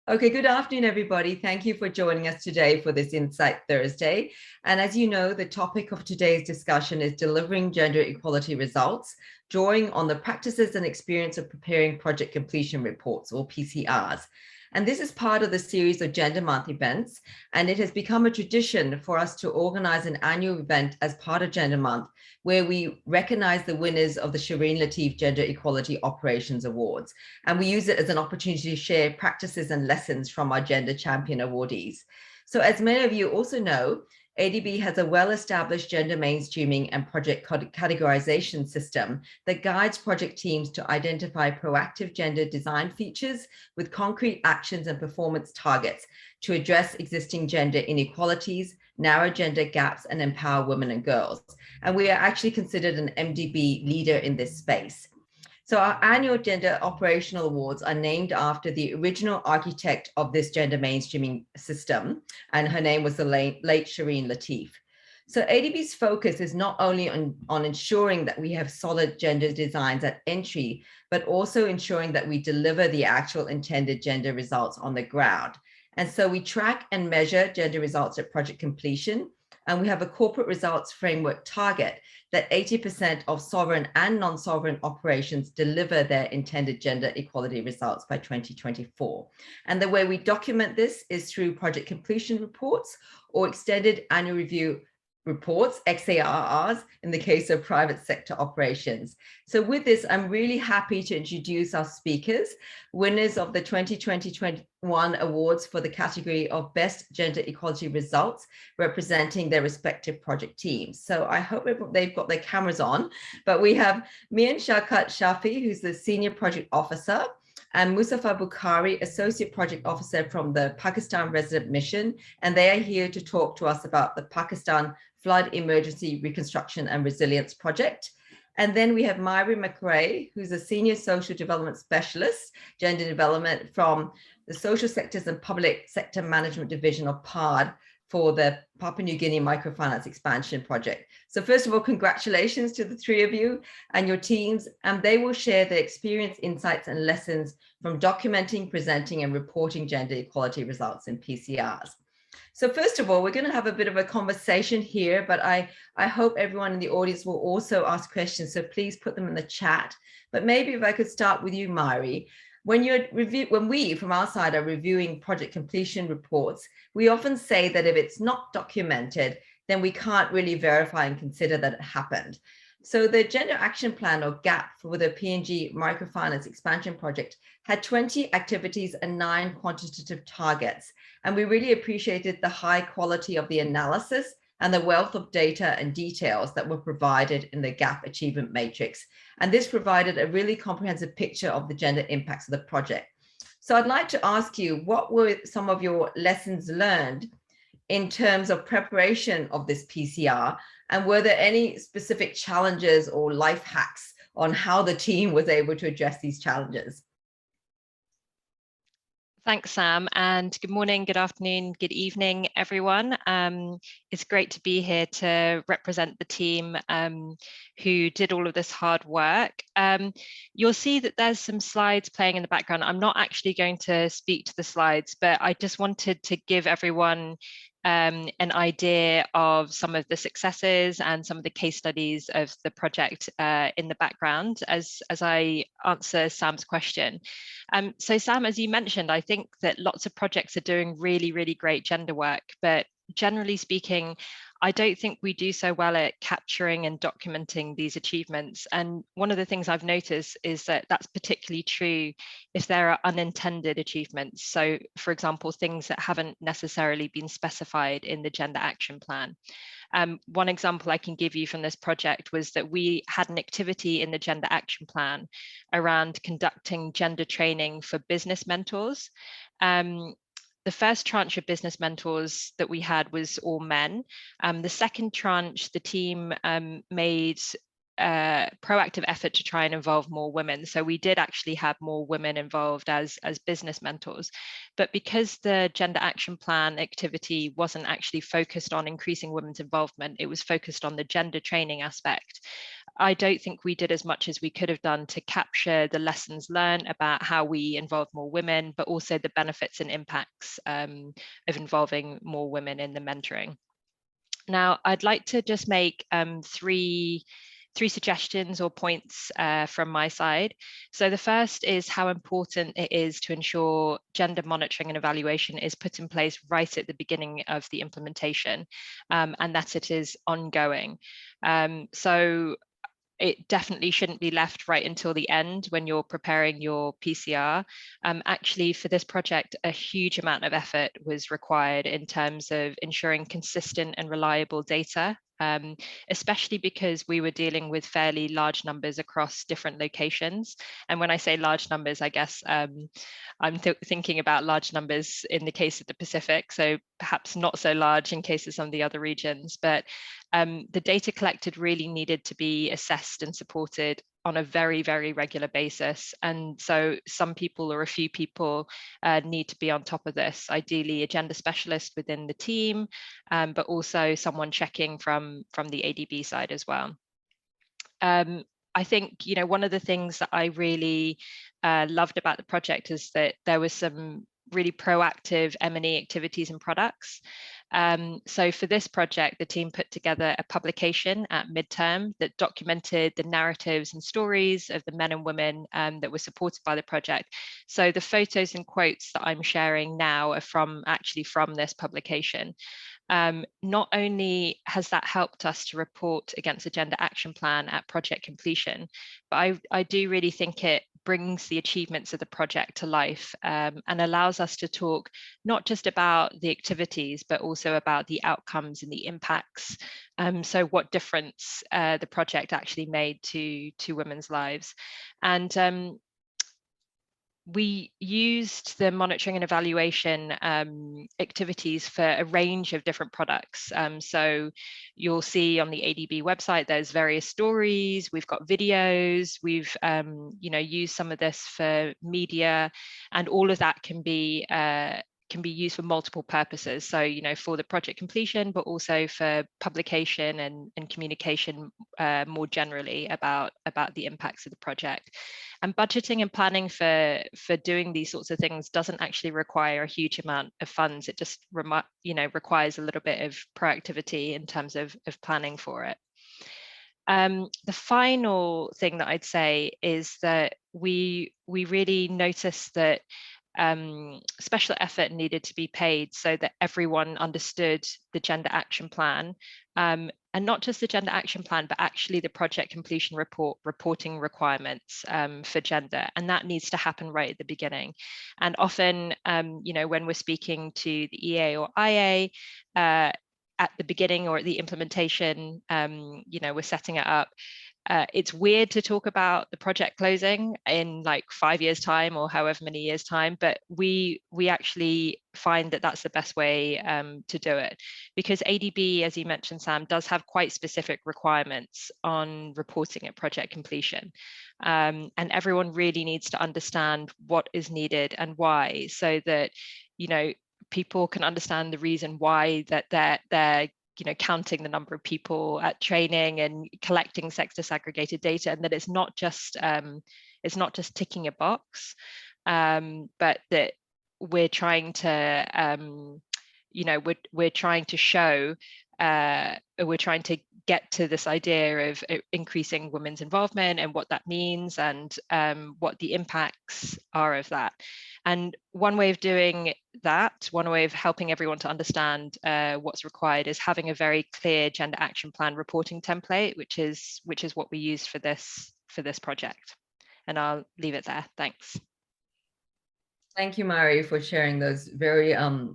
Okay, good afternoon, everybody. Thank you for joining us today for this Insight Thursday. And as you know, the topic of today's discussion is delivering gender equality results, drawing on the practices and experience of preparing project completion reports, or PCRs. And this is part of the series of Gender Month events, and it has become a tradition for us to organize an annual event as part of Gender Month, where we recognize the winners of the Shireen Latif Gender Equality Operations Awards. And we use it as an opportunity to share practices and lessons from our Gender Champion awardees. So as many of you also know, ADB has a well-established gender mainstreaming and project categorization system that guides project teams to identify proactive gender design features with concrete actions and performance targets to address existing gender inequalities, narrow gender gaps, and empower women and girls. And we are actually considered an MDB leader in this space. So our annual Gender Operational Awards are named after the original architect of this gender mainstreaming system, and her name was the late Shireen Latif. So ADB's focus is not only on ensuring that we have solid gender designs at entry, but also ensuring that we deliver the actual intended gender results on the ground. And so we track and measure gender results at project completion, and we have a corporate results framework target that 80% of sovereign and non-sovereign operations deliver their intended gender equality results by 2024. And the way we document this is through project completion reports or extended annual review reports, XARRs, in the case of private sector operations. So with this, I'm really happy to introduce our speakers, winners of the 2020-21 awards for the category of Best Gender Equality Results, representing their respective project teams. So I hope they've got their cameras on, but we have Mian Shaukat Shafi, who's the Senior Project Officer, and Mustafa Bukhari, Associate Project Officer from the Pakistan Resident Mission, and they are here to talk to us about the Pakistan Flood Emergency Reconstruction and Resilience Project. And then we have Myri McRae, who's a Senior Social Development Specialist, Gender Development from the Social Sectors and Public Sector Management Division of PARD for the Papua New Guinea Microfinance Expansion Project. So first of all, congratulations to the three of you and your teams, and they will share their experience, insights, and lessons from documenting, presenting, and reporting gender equality results in PCRs. So first of all, we're going to have a bit of a conversation here, but I hope everyone in the audience will also ask questions, so please put them in the chat. But maybe if I could start with you, Myri. When we, from our side, are reviewing project completion reports, we often say that if it's not documented, then we can't really verify and consider that it happened. So the Gender Action Plan, or GAP, for the PNG Microfinance Expansion Project had 20 activities and 9 quantitative targets. And we really appreciated the high quality of the analysis and the wealth of data and details that were provided in the GAP Achievement Matrix. And this provided a really comprehensive picture of the gender impacts of the project. So I'd like to ask you, what were some of your lessons learned in terms of preparation of this PCR? And were there any specific challenges or life hacks on how the team was able to address these challenges? Thanks, Sam, and good morning, good afternoon, good evening, everyone. It's great to be here to represent the team who did all of this hard work. You'll see that there's some slides playing in the background. I'm not actually going to speak to the slides, but I just wanted to give everyone an idea of some of the successes and some of the case studies of the project in the background as I answer Sam's question. So Sam, as you mentioned, I think that lots of projects are doing really, really great gender work, but generally speaking, I don't think we do so well at capturing and documenting these achievements. And one of the things I've noticed is that that's particularly true if there are unintended achievements. So, for example, things that haven't necessarily been specified in the Gender Action Plan. One example I can give you from this project was that we had an activity in the Gender Action Plan around conducting gender training for business mentors. The first tranche of business mentors that we had was all men. The second tranche, the team made a proactive effort to try and involve more women. So we did actually have more women involved as business mentors. But because the Gender Action Plan activity wasn't actually focused on increasing women's involvement, it was focused on the gender training aspect. I don't think we did as much as we could have done to capture the lessons learned about how we involve more women, but also the benefits and impacts of involving more women in the mentoring. Now, I'd like to just make three suggestions or points from my side. So the first is how important it is to ensure gender monitoring and evaluation is put in place right at the beginning of the implementation, and that it is ongoing. So it definitely shouldn't be left right until the end when you're preparing your PCR. Actually, for this project, a huge amount of effort was required in terms of ensuring consistent and reliable data, especially because we were dealing with fairly large numbers across different locations. And when I say large numbers, I guess I'm thinking about large numbers in the case of the Pacific, so perhaps not so large in case of some of the other regions, but the data collected really needed to be assessed and supported on a very, very regular basis. And so some people or a few people need to be on top of this, ideally a gender specialist within the team, but also someone checking from the ADB side as well. I think, you know, one of the things that I really loved about the project is that there was some really proactive M&E activities and products. So for this project, the team put together a publication at midterm that documented the narratives and stories of the men and women that were supported by the project. So the photos and quotes that I'm sharing now are actually from this publication. Not only has that helped us to report against the gender action plan at project completion, but I do really think it brings the achievements of the project to life, and allows us to talk not just about the activities, but also about the outcomes and the impacts. So what difference the project actually made to women's lives. And we used the monitoring and evaluation activities for a range of different products. So you'll see on the ADB website, there's various stories, we've got videos, we've used some of this for media, and all of that can be used for multiple purposes. So, you know, for the project completion, but also for publication and communication more generally about the impacts of the project. And budgeting and planning for doing these sorts of things doesn't actually require a huge amount of funds. It just requires a little bit of proactivity in terms of planning for it. The final thing that I'd say is that we really noticed that special effort needed to be paid so that everyone understood the gender action plan, and not just the gender action plan, but actually the project completion reporting requirements for gender. And that needs to happen right at the beginning. And often, when we're speaking to the EA or IA, at the beginning or at the implementation, we're setting it up. It's weird to talk about the project closing in like 5 years time or however many years time, but we actually find that that's the best way to do it, because ADB, as you mentioned, Sam, does have quite specific requirements on reporting at project completion. And everyone really needs to understand what is needed and why, so that, people can understand the reason why that they're counting the number of people at training and collecting sex disaggregated data, and that it's not just ticking a box, but that we're trying to we're trying to show we're trying to get to this idea of increasing women's involvement and what that means, and what the impacts are of that. And one way of doing that, one way of helping everyone to understand what's required, is having a very clear gender action plan reporting template, which is what we used for this project. And I'll leave it there. Thanks. Thank you, Mari, for sharing those very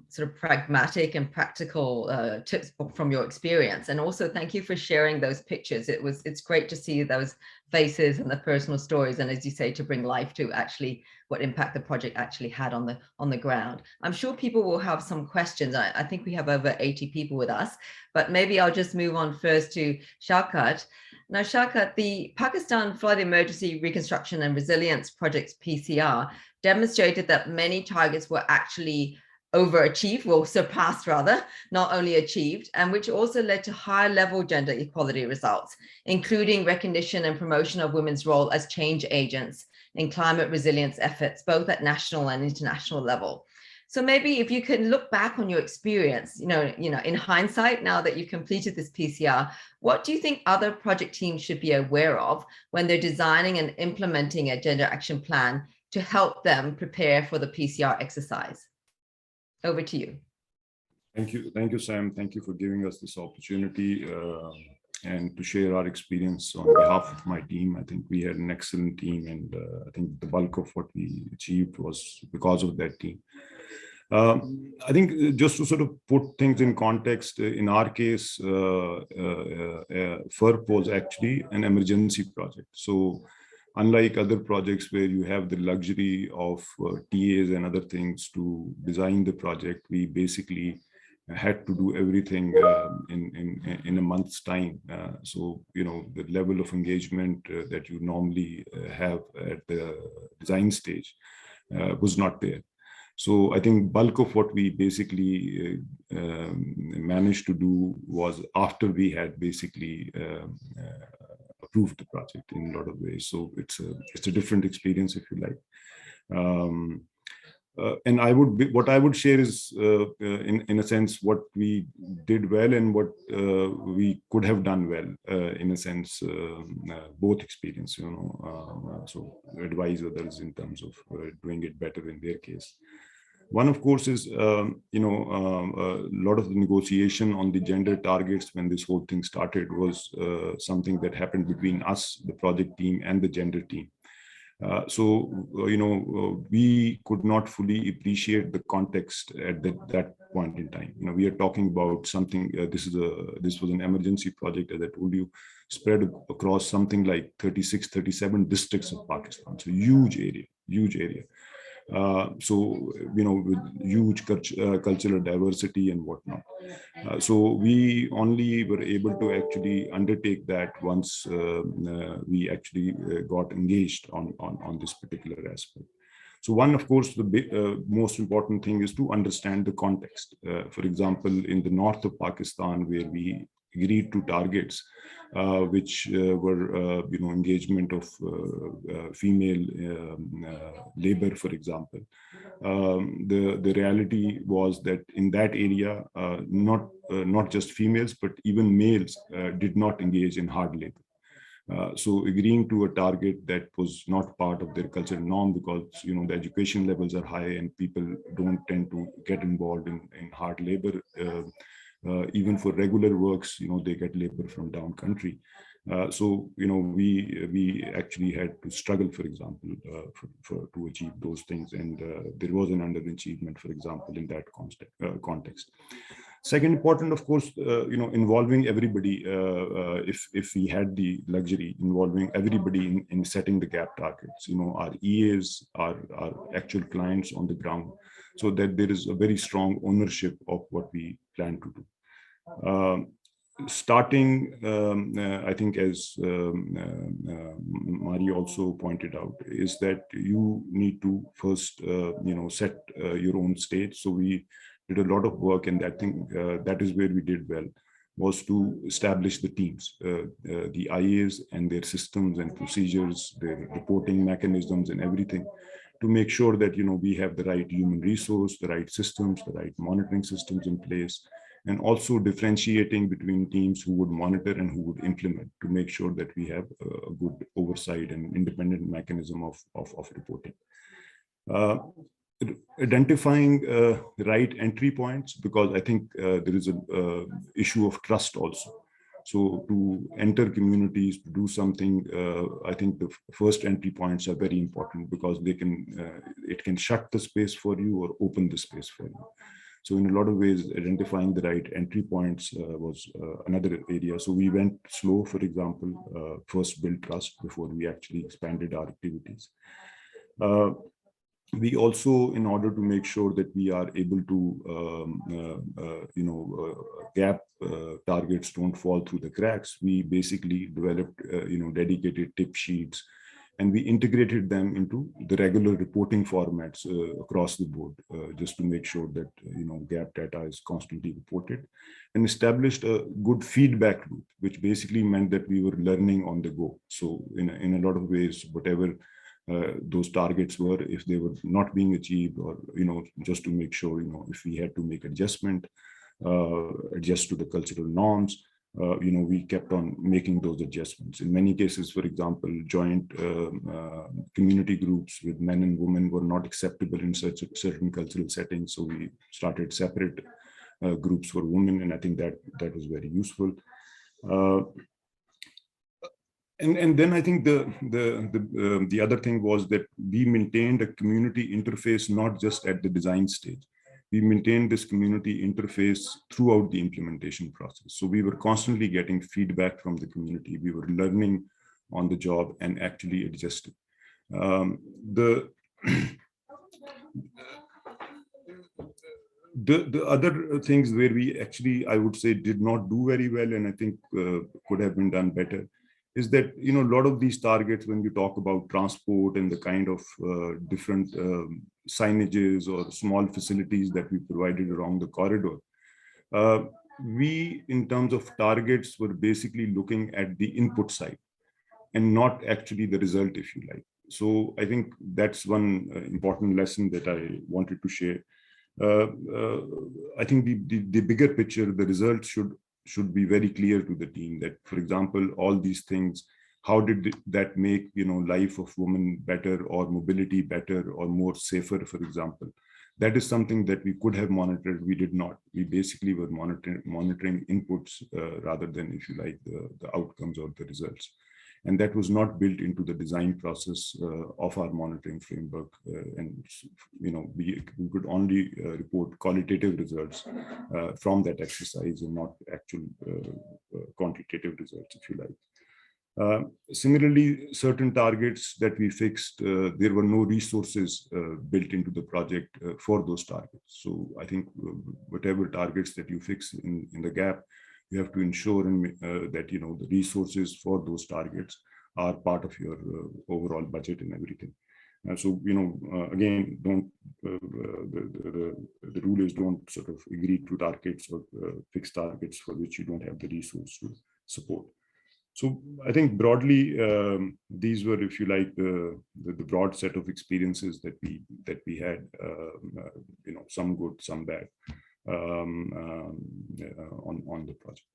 sort of pragmatic and practical tips from your experience. And also thank you for sharing those pictures. It's great to see those faces and the personal stories, and as you say, to bring life to actually what impact the project actually had on the ground. I'm sure people will have some questions. I think we have over 80 people with us, but maybe I'll just move on first to Shaukat. Now, Shaukat, the Pakistan Flood Emergency Reconstruction and Resilience Project's PCR demonstrated that many targets were actually overachieved, well, surpassed rather, not only achieved, and which also led to higher level gender equality results, including recognition and promotion of women's role as change agents in climate resilience efforts, both at national and international level. So maybe if you can look back on your experience, in hindsight, now that you've completed this PCR, what do you think other project teams should be aware of when they're designing and implementing a gender action plan to help them prepare for the PCR exercise? Over to you. Thank you, Sam. Thank you for giving us this opportunity and to share our experience on behalf of my team. I think we had an excellent team, and I think the bulk of what we achieved was because of that team. I think just to sort of put things in context, in our case, FERP was actually an emergency project. So unlike other projects where you have the luxury of TAs and other things to design the project, we basically had to do everything in a month's time. So, the level of engagement that you normally have at the design stage was not there. So I think bulk of what we basically managed to do was after we had basically approved the project in a lot of ways. So it's a different experience, if you like. And what I would share is, in a sense, what we did well and what we could have done well, in a sense, both experience, so advise others in terms of doing it better in their case. One, of course, is, a lot of the negotiation on the gender targets when this whole thing started was something that happened between us, the project team, and the gender team. We could not fully appreciate the context at that point in time. We are talking about something, this was an emergency project, as I told you, spread across something like 36, 37 districts of Pakistan. So huge area. With huge cultural diversity and whatnot. So we only were able to actually undertake that once we actually got engaged on this particular aspect. So one, of course, the most important thing is to understand the context. For example, in the north of Pakistan, where we agreed to targets which were engagement of female labor, for example. The reality was that in that area, not just females, but even males did not engage in hard labor. So agreeing to a target that was not part of their cultural norm, because the education levels are high and people don't tend to get involved in hard labor. Even for regular works, they get labor from down country. We actually had to struggle, for example, to achieve those things, and there was an underachievement, for example, in that context. Second important, of course, involving everybody. If we had the luxury, involving everybody in setting the gap targets, our EAs, our actual clients on the ground, so that there is a very strong ownership of what we plan to do. Starting, I think, as Mari also pointed out, is that you need to first, set your own stage. So we did a lot of work, and I think that is where we did well, was to establish the teams, the IAs and their systems and procedures, their reporting mechanisms and everything, to make sure that, we have the right human resource, the right systems, the right monitoring systems in place, and also differentiating between teams who would monitor and who would implement, to make sure that we have a good oversight and independent mechanism of reporting. Identifying the right entry points, because I think there is a issue of trust also. So to enter communities, to do something, I think the first entry points are very important, because they it can shut the space for you or open the space for you. So in a lot of ways, identifying the right entry points was another area. So we went slow, for example, first build trust before we actually expanded our activities. We also, in order to make sure that we are able to, gap targets don't fall through the cracks, we basically developed, dedicated tip sheets and we integrated them into the regular reporting formats across the board, just to make sure that gap data is constantly reported, and established a good feedback loop, which basically meant that we were learning on the go. So in a lot of ways, whatever those targets were, if they were not being achieved, or just to make sure, if we had to make adjust to the cultural norms, we kept on making those adjustments. In many cases, for example, joint community groups with men and women were not acceptable in such certain cultural settings, so we started separate groups for women, and I think that was very useful. And then I think the other thing was that we maintained a community interface not just at the design stage. We maintained this community interface throughout the implementation process. So we were constantly getting feedback from the community. We were learning on the job and actually adjusting. The other things where we actually, I would say, did not do very well, and I think could have been done better, is that a lot of these targets, when we talk about transport and the kind of different signages or small facilities that we provided along the corridor, we, in terms of targets, were basically looking at the input side and not actually the result, if you like. So I think that's one important lesson that I wanted to share. I think the bigger picture, the results should be very clear to the team, that, for example, all these things, how did that make life of women better, or mobility better, or more safer, for example. That is something that we could have monitored. We did not. We basically were monitoring inputs rather than, if you like, the outcomes or the results. And that was not built into the design process of our monitoring framework. And we could only report qualitative results from that exercise, and not actual quantitative results, if you like. Similarly, certain targets that we fixed, there were no resources built into the project for those targets. So I think whatever targets that you fix in the gap, you have to ensure that the resources for those targets are part of your overall budget and everything. So again, don't the rule is, don't sort of agree to targets or fixed targets for which you don't have the resource to support. So I think broadly, these were, if you like, the broad set of experiences that we had. Some good, some bad, on the project.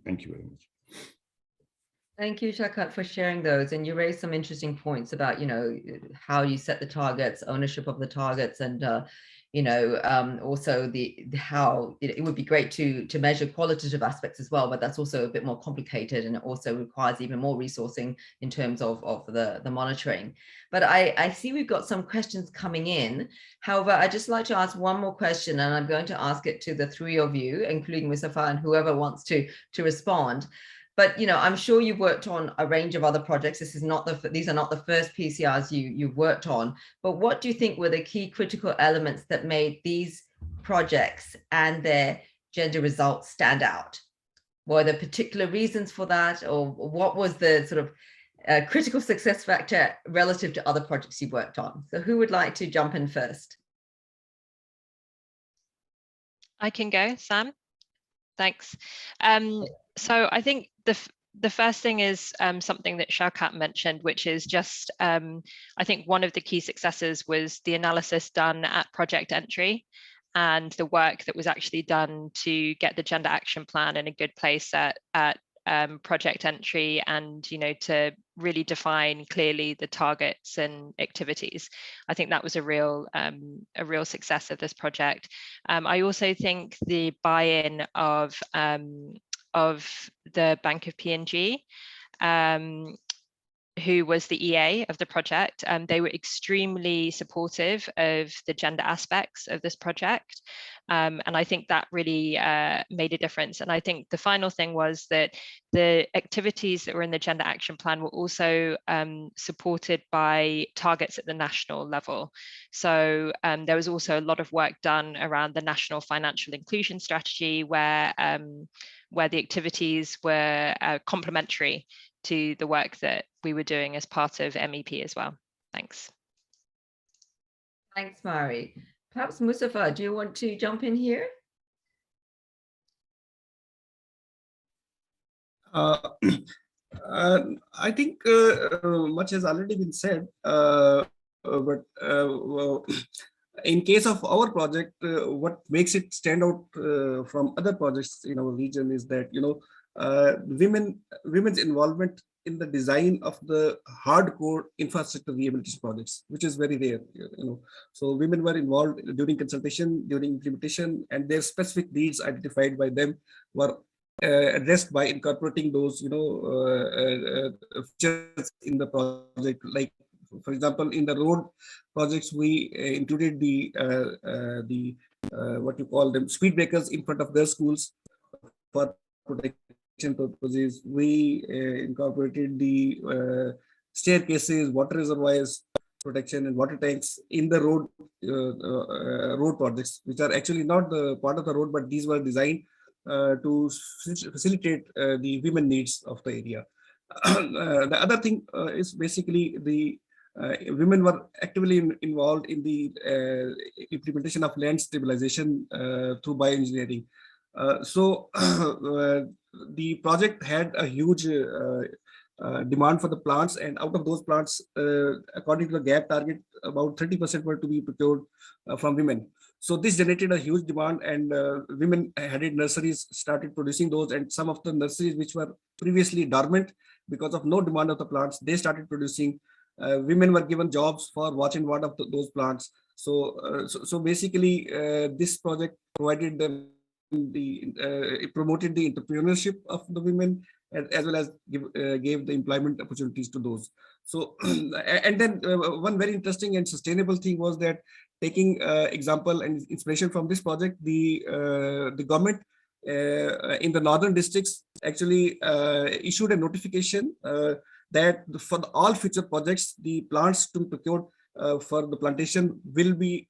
Thank you very much. Thank you, Shaukat, for sharing those. And you raised some interesting points about, how you set the targets, ownership of the targets, and also how it would be great to measure qualitative aspects as well, but that's also a bit more complicated, and it also requires even more resourcing in terms of the monitoring. But I see we've got some questions coming in. However, I'd just like to ask one more question, and I'm going to ask it to the three of you, including Mustafa and whoever wants to respond. But I'm sure you've worked on a range of other projects. These are not the first PCRs you've worked on. But what do you think were the key critical elements that made these projects and their gender results stand out? Were there particular reasons for that, or what was the sort of critical success factor relative to other projects you've worked on? So who would like to jump in first? I can go, Sam. Thanks. So I think the first thing is something that Shaukat mentioned, which is just, I think one of the key successes was the analysis done at project entry, and the work that was actually done to get the gender action plan in a good place at project entry, and to really define clearly the targets and activities. I think that was a real success of this project. I also think the buy-in of the Bank of PNG, who was the EA of the project, they were extremely supportive of the gender aspects of this project. And I think that really made a difference. And I think the final thing was that the activities that were in the gender action plan were also supported by targets at the national level. So there was also a lot of work done around the national financial inclusion strategy, where the activities were complementary to the work that we were doing as part of MEP as well. Thanks. Thanks, Mari. Perhaps Mustafa, do you want to jump in here? I think much has already been said, but well, in case of our project, what makes it stand out from other projects in our region is that, you know, women's involvement in the design of the hardcore infrastructure rehabilitation projects, which is very rare, you know. So women were involved during consultation, during implementation, and their specific needs identified by them were addressed by incorporating those, you know, features in the project. Like, for example, in the road projects, we included the what you call them, speed breakers in front of their schools for protection purposes. We incorporated the staircases, water reservoirs protection, and water tanks in the road projects, which are actually not the part of the road, but these were designed to facilitate the women needs of the area. The other thing is basically the women were actively involved in the implementation of land stabilization through bioengineering. So the project had a huge demand for the plants, and out of those plants, according to the gap target, about 30% were to be procured from women. So this generated a huge demand, and women-headed nurseries started producing those, and some of the nurseries which were previously dormant because of no demand of the plants, they started producing. Women were given jobs for watch and ward of those plants. So basically, this project provided them it promoted the entrepreneurship of the women, as well as gave the employment opportunities to those. So, and then one very interesting and sustainable thing was that, taking example and inspiration from this project, the government in the northern districts actually issued a notification that for all future projects, the plants to be procured for the plantation will be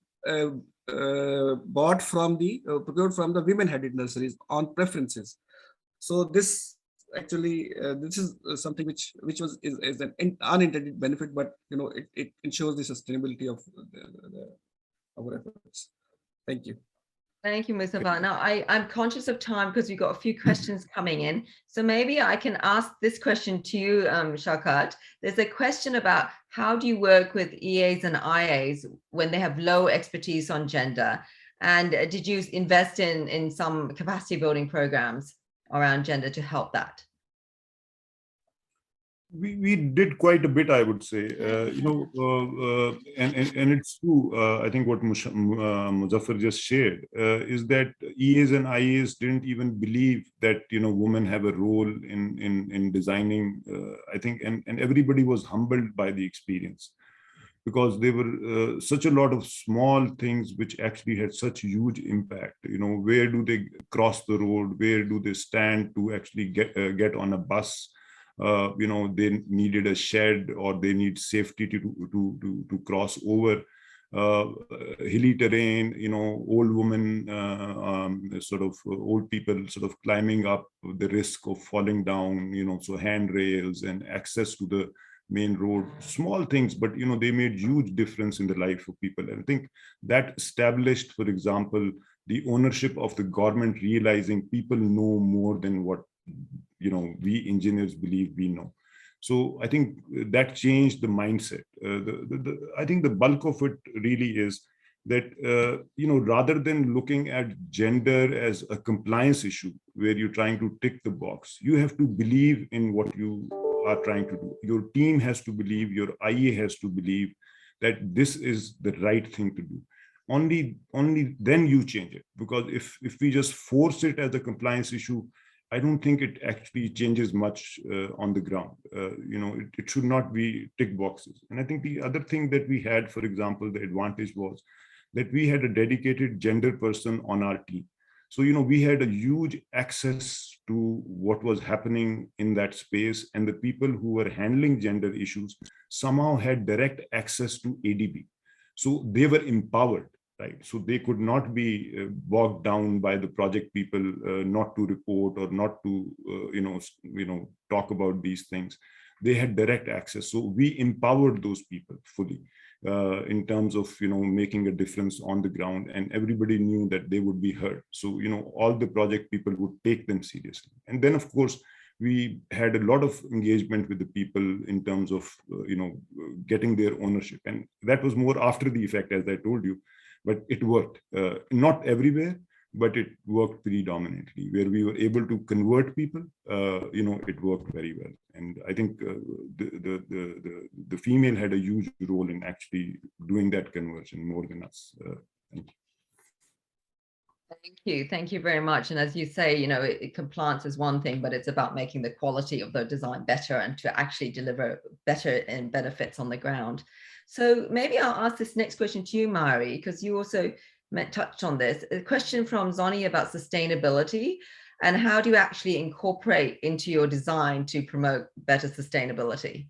bought from the procured from the women-headed nurseries on preferences. So this actually this is something which is an unintended benefit, but you know, it ensures the sustainability of our efforts. Thank you. Thank you, Mustafa. Now, I'm conscious of time because we've got a few questions coming in. So maybe I can ask this question to you, Shaukat. There's a question about how do you work with EAs and IAs when they have low expertise on gender? And did you invest in some capacity building programs around gender to help that? We did quite a bit, I would say, you know, and it's true. I think what Muzaffar just shared is that EAs and IAs didn't even believe that, you know, women have a role in designing. I think, and everybody was humbled by the experience, because there were such a lot of small things which actually had such huge impact. You know, where do they cross the road? Where do they stand to actually get on a bus? You know, they needed a shed, or they need safety to cross over hilly terrain. You know, old women, sort of old people sort of climbing up, the risk of falling down. You know, so handrails and access to the main road, small things, but you know, they made huge difference in the life of people. And I think that established, for example, the ownership of the government, realizing people know more than what, you know, we engineers believe we know. So I think that changed the mindset. I think the bulk of it really is that, you know, rather than looking at gender as a compliance issue where you're trying to tick the box, you have to believe in what you are trying to do. Your team has to believe, your IA has to believe that this is the right thing to do. Only then you change it. Because if we just force it as a compliance issue, I don't think it actually changes much on the ground. You know, it should not be tick boxes. And I think the other thing that we had, for example, the advantage was that we had a dedicated gender person on our team. So, you know, we had a huge access to what was happening in that space, and the people who were handling gender issues somehow had direct access to ADB. So they were empowered. right? So they could not be bogged down by the project people not to report or not to talk about these things. They had direct access. So we empowered those people fully in terms of making a difference on the ground, and everybody knew that they would be heard. So all the project people would take them seriously. And then of course we had a lot of engagement with the people in terms of getting their ownership, and that was more after the effect, as I told you. But it worked, not everywhere, but it worked predominantly. Where we were able to convert people, it worked very well. And I think the female had a huge role in actually doing that conversion more than us. Thank you. Thank you very much. And as you say, compliance is one thing, but it's about making the quality of the design better and to actually deliver better and benefits on the ground. So maybe I'll ask this next question to you, Mari, because you also touched on this. A question from Zoni about sustainability and how do you actually incorporate into your design to promote better sustainability?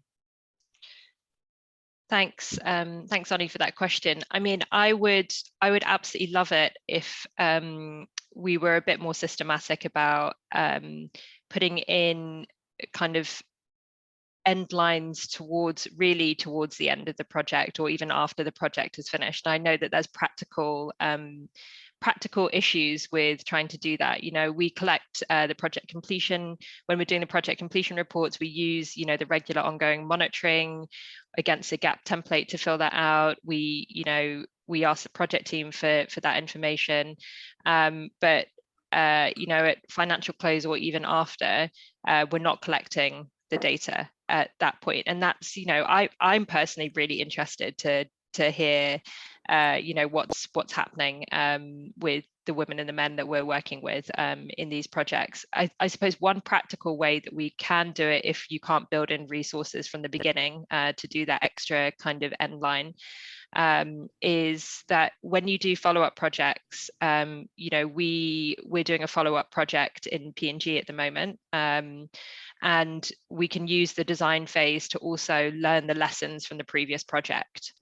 Thanks, Zoni, for that question. I mean, I would absolutely love it if we were a bit more systematic about putting in kind of end lines towards the end of the project, or even after the project is finished. I know that there's practical issues with trying to do that. We collect the project completion. When we're doing the project completion reports, we use the regular ongoing monitoring against a gap template to fill that out. We ask the project team for that information, but at financial close or even after, we're not collecting the data at that point. And that's I'm personally really interested to hear what's happening with the women and the men that we're working with in these projects. I suppose one practical way that we can do it, if you can't build in resources from the beginning to do that extra kind of end line, is that when you do follow-up projects, we're doing a follow-up project in P&G at the moment, and we can use the design phase to also learn the lessons from the previous project.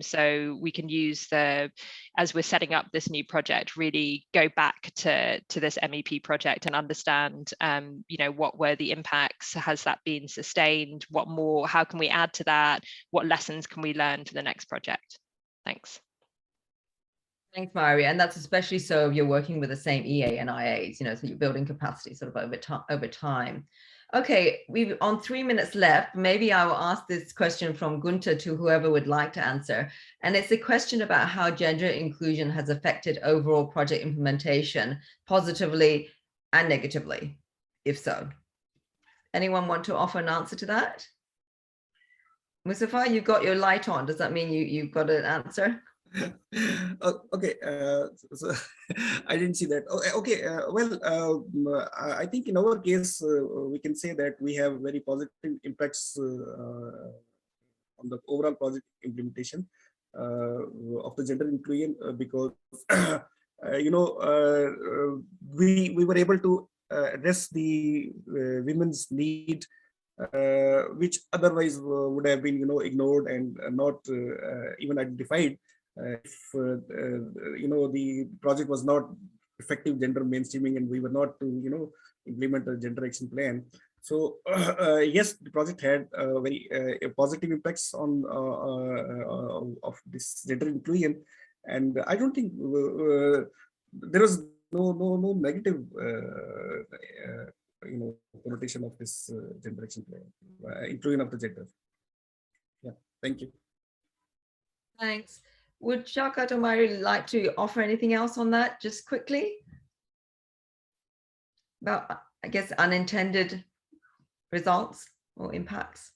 So we can use as we're setting up this new project, really go back to this MEP project and understand, what were the impacts? Has that been sustained? What more? How can we add to that? What lessons can we learn for the next project? Thanks. Thanks, Mari. And that's especially so if you're working with the same EA and IAs, so you're building capacity sort of over time. Okay, we've on 3 minutes left. Maybe I will ask this question from Gunter to whoever would like to answer. And it's a question about how gender inclusion has affected overall project implementation positively and negatively, if so. Anyone want to offer an answer to that? Mustafa, you've got your light on. Does that mean you've got an answer? Okay, so I didn't see that. Okay, I think in our case, we can say that we have very positive impacts on the overall project implementation of the gender inclusion, because we were able to address the women's need, which otherwise would have been ignored and not even identified. If the project was not effective gender mainstreaming and we were not to implement a gender action plan. So yes, the project had very positive impacts on of this gender inclusion, and I don't think there was no negative connotation of this gender action plan, inclusion of the gender. Yeah, thank you. Thanks. Would Shaukat or Mari like to offer anything else on that, just quickly? About, I guess, unintended results or impacts?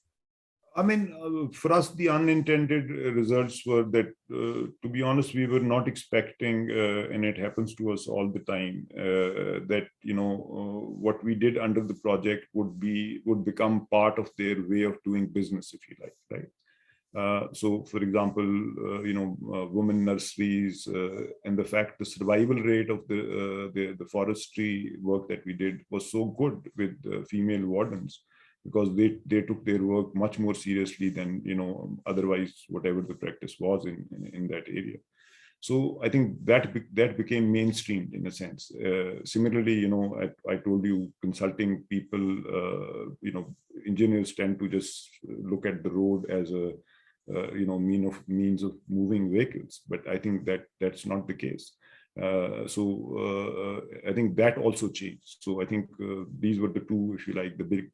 I mean, for us, the unintended results were that, to be honest, we were not expecting, and it happens to us all the time, that what we did under the project would become part of their way of doing business, if you like, right? So, for example, women nurseries, and the fact the survival rate of the forestry work that we did was so good with female wardens, because they took their work much more seriously than otherwise whatever the practice was in that area. So I think that became mainstreamed in a sense. Similarly, I told you, consulting people, engineers tend to just look at the road as a means of moving vehicles, but I think that's not the case. So I think that also changed. So I think these were the two, if you like, the big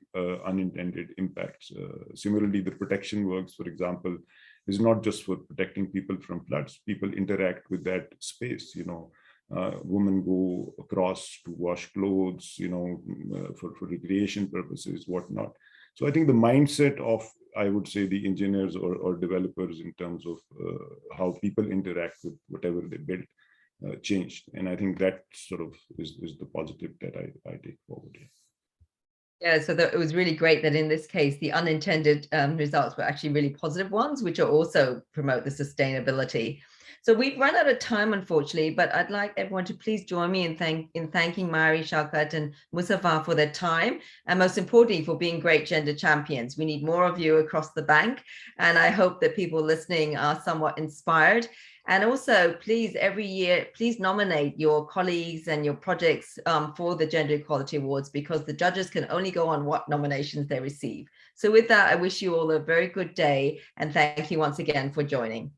unintended impacts. Similarly, the protection works, for example, is not just for protecting people from floods. People interact with that space. Women go across to wash clothes, for recreation purposes, whatnot. So I think the mindset of, I would say, the engineers or developers in terms of how people interact with whatever they build changed. And I think that sort of is the positive that I take forward here. Yeah, so it was really great that in this case, the unintended results were actually really positive ones, which are also promote the sustainability. So we've run out of time, unfortunately, but I'd like everyone to please join me in thanking Mari, Shaukat, and Mustafa for their time, and most importantly, for being great gender champions. We need more of you across the bank, and I hope that people listening are somewhat inspired. And also, please, every year, please nominate your colleagues and your projects for the Gender Equality Awards, because the judges can only go on what nominations they receive. So with that, I wish you all a very good day, and thank you once again for joining.